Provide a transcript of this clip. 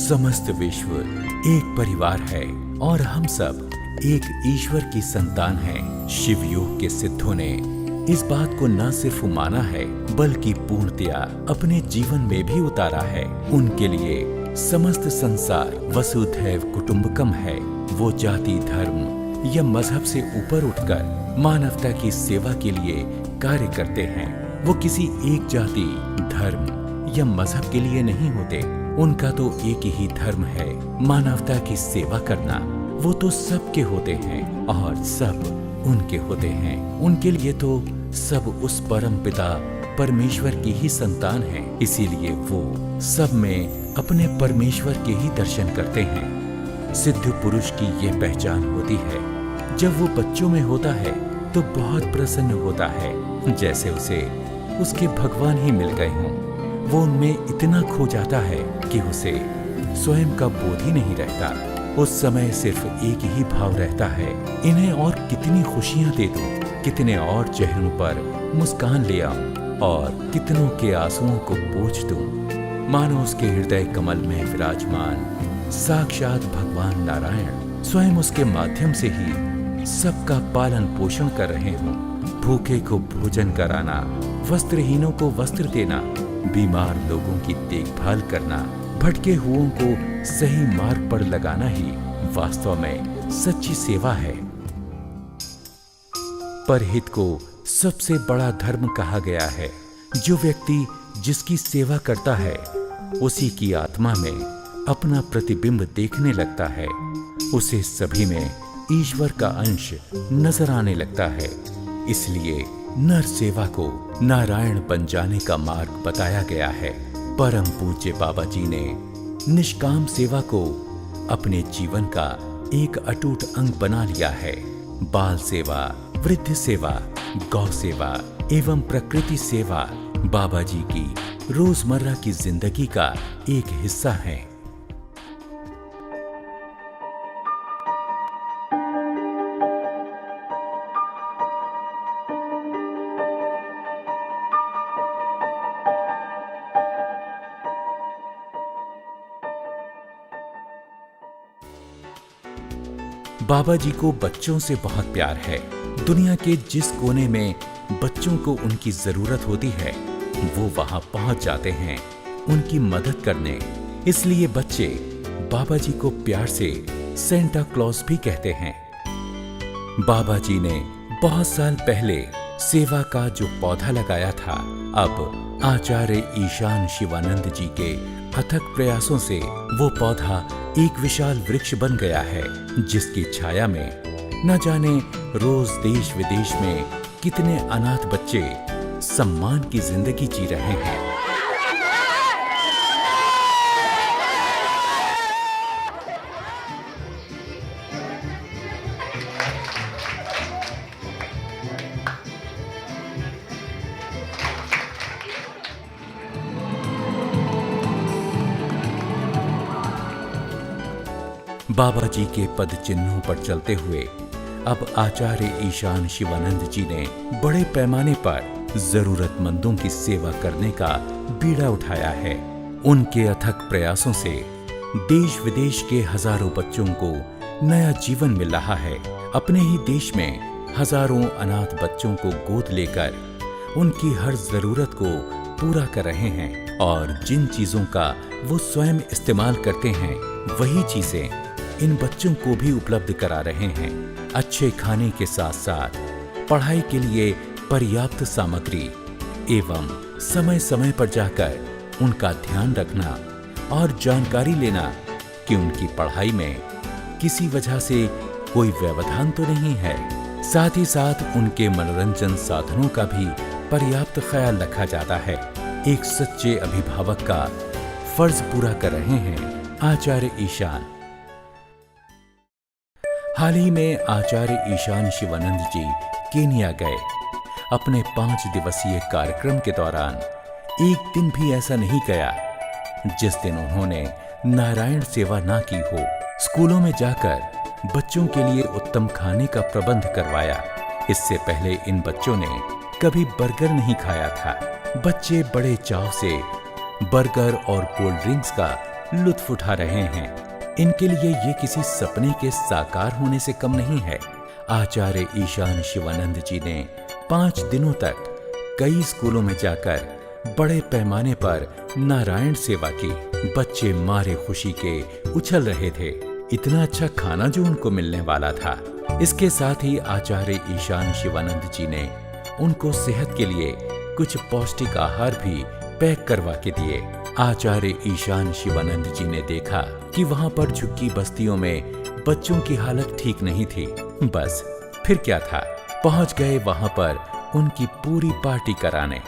समस्त विश्व एक परिवार है और हम सब एक ईश्वर की संतान हैं। शिव योग के सिद्धों ने इस बात को न सिर्फ माना है बल्कि पूर्णतया अपने जीवन में भी उतारा है। उनके लिए समस्त संसार वसुधैव कुटुंबकम है। वो जाति, धर्म या मजहब से ऊपर उठकर मानवता की सेवा के लिए कार्य करते हैं। वो किसी एक जाति, धर्म या मजहब के लिए नहीं होते। उनका तो एक ही धर्म है, मानवता की सेवा करना। वो तो सबके होते हैं और सब उनके होते हैं। उनके लिए तो सब उस परम पिता परमेश्वर की ही संतान हैं। इसीलिए वो सब में अपने परमेश्वर के ही दर्शन करते हैं। सिद्ध पुरुष की ये पहचान होती है, जब वो बच्चों में होता है तो बहुत प्रसन्न होता है, जैसे उसे उसके भगवान ही मिल गए हों। वो उनमें इतना खो जाता है कि उसे स्वयं का बोध ही नहीं रहता। उस समय सिर्फ एक ही भाव रहता है, इन्हें और कितनी खुशियां दे दूं, कितने और चेहरों पर मुस्कान ले आऊं और कितनों के आंसुओं को पोंछ दूं। मानो उसके हृदय कमल में विराजमान साक्षात भगवान नारायण स्वयं उसके माध्यम से ही सबका पालन पोषण कर रहे हों। भूखे को भोजन कराना, वस्त्रहीनों को वस्त्र देना, बीमार लोगों की देखभाल करना, भटके हुओं को सही मार्ग पर लगाना ही वास्तव में सच्ची सेवा है। परहित को सबसे बड़ा धर्म कहा गया है। जो व्यक्ति जिसकी सेवा करता है उसी की आत्मा में अपना प्रतिबिंब देखने लगता है। उसे सभी में ईश्वर का अंश नजर आने लगता है। इसलिए नर सेवा को नारायण बन जाने का मार्ग बताया गया है। परम पूज्य बाबा जी ने निष्काम सेवा को अपने जीवन का एक अटूट अंग बना लिया है। बाल सेवा, वृद्ध सेवा, गौ सेवा एवं प्रकृति सेवा बाबा जी की रोजमर्रा की जिंदगी का एक हिस्सा है। बाबा जी को बच्चों से बहुत प्यार है। दुनिया के जिस कोने में बच्चों को उनकी जरूरत होती है वो वहां पहुंच जाते हैं उनकी मदद करने। इसलिए बच्चे बाबा जी को प्यार से सेंटा क्लॉज भी कहते हैं। बाबा जी ने बहुत साल पहले सेवा का जो पौधा लगाया था, अब आचार्य ईशान शिवानंद जी के अथक प्रयासों से वो पौधा एक विशाल वृक्ष बन गया है, जिसकी छाया में न जाने रोज देश विदेश में कितने अनाथ बच्चे सम्मान की जिंदगी जी रहे हैं। बाबा जी के पद चिन्हों पर चलते हुए अब आचार्य ईशान शिवानंद जी ने बड़े पैमाने पर जरूरतमंदों की सेवा करने का बीड़ा उठाया है। उनके अथक प्रयासों से देश विदेश के हजारों बच्चों को नया जीवन मिल रहा है। अपने ही देश में हजारों अनाथ बच्चों को गोद लेकर उनकी हर जरूरत को पूरा कर रहे हैं और जिन चीजों का वो स्वयं इस्तेमाल करते हैं वही चीजें इन बच्चों को भी उपलब्ध करा रहे हैं। अच्छे खाने के साथ साथ पढ़ाई के लिए पर्याप्त सामग्री एवं समय समय पर जाकर उनका ध्यान रखना और जानकारी लेना कि उनकी पढ़ाई में किसी वजह से कोई व्यवधान तो नहीं है। साथ ही साथ उनके मनोरंजन साधनों का भी पर्याप्त ख्याल रखा जाता है। एक सच्चे अभिभावक का फर्ज पूरा कर रहे हैं आचार्य ईशान। हाल ही में आचार्य ईशान शिवानंद जी केन्या गए। अपने 5 दिवसीय कार्यक्रम के दौरान एक दिन भी ऐसा नहीं गया जिस दिन उन्होंने नारायण सेवा ना की हो। स्कूलों में जाकर बच्चों के लिए उत्तम खाने का प्रबंध करवाया। इससे पहले इन बच्चों ने कभी बर्गर नहीं खाया था। बच्चे बड़े चाव से बर्गर और कोल्ड ड्रिंक्स का लुत्फ उठा रहे हैं। इनके लिए ये किसी सपने के साकार होने से कम नहीं है। आचार्य ईशान शिवानंद जी ने 5 दिनों तक कई स्कूलों में जाकर बड़े पैमाने पर नारायण सेवा की। बच्चे मारे खुशी के उछल रहे थे। इतना अच्छा खाना जो उनको मिलने वाला था। इसके साथ ही आचार्य ईशान शिवानंद जी ने उनको सेहत के लिए कुछ पौष्टिक आहार भी पैक करवा के दिए। आचार्य ईशान शिवानंद जी ने देखा कि वहां पर झुग्गी बस्तियों में बच्चों की हालत ठीक नहीं थी। बस फिर क्या था, पहुंच गए वहां पर उनकी पूरी पार्टी कराने।